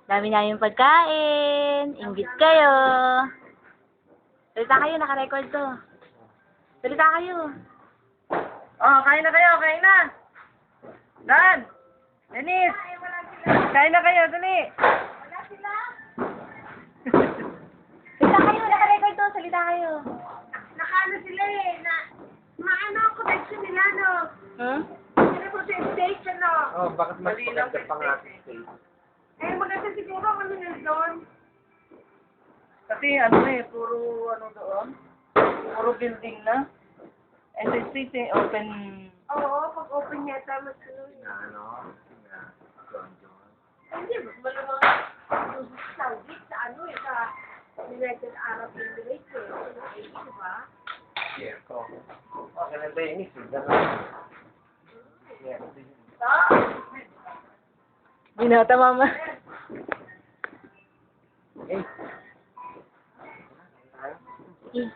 Dami namin pagkain. Inggit kayo. Salita kayo, naka-record to. Salita kayo. Oh, kain na kayo, kain na! Dan! Dennis! Kain na kayo, dali! Salita kayo, naka-record to. Salita kayo. Nakaano sila eh, na maano ang connection nila, no? Hmm? Sila po sa station, no? Oh, bakit mas maganda pa nga sa stage? Eh, maganda siguro ang ano nila doon. Kasi ano eh, puro ano doon? Puro building na. And the street eh, open... Oo, pag open niya, tama sa ano. Na ano? Na John John. Hindi, malamang Saudi sa ano eh, sa United Arab Emirates eh. Sa diba? Yeah, ko. Okay na Dennis, gano'n. Yeah. Binata mama. Eh. Eh.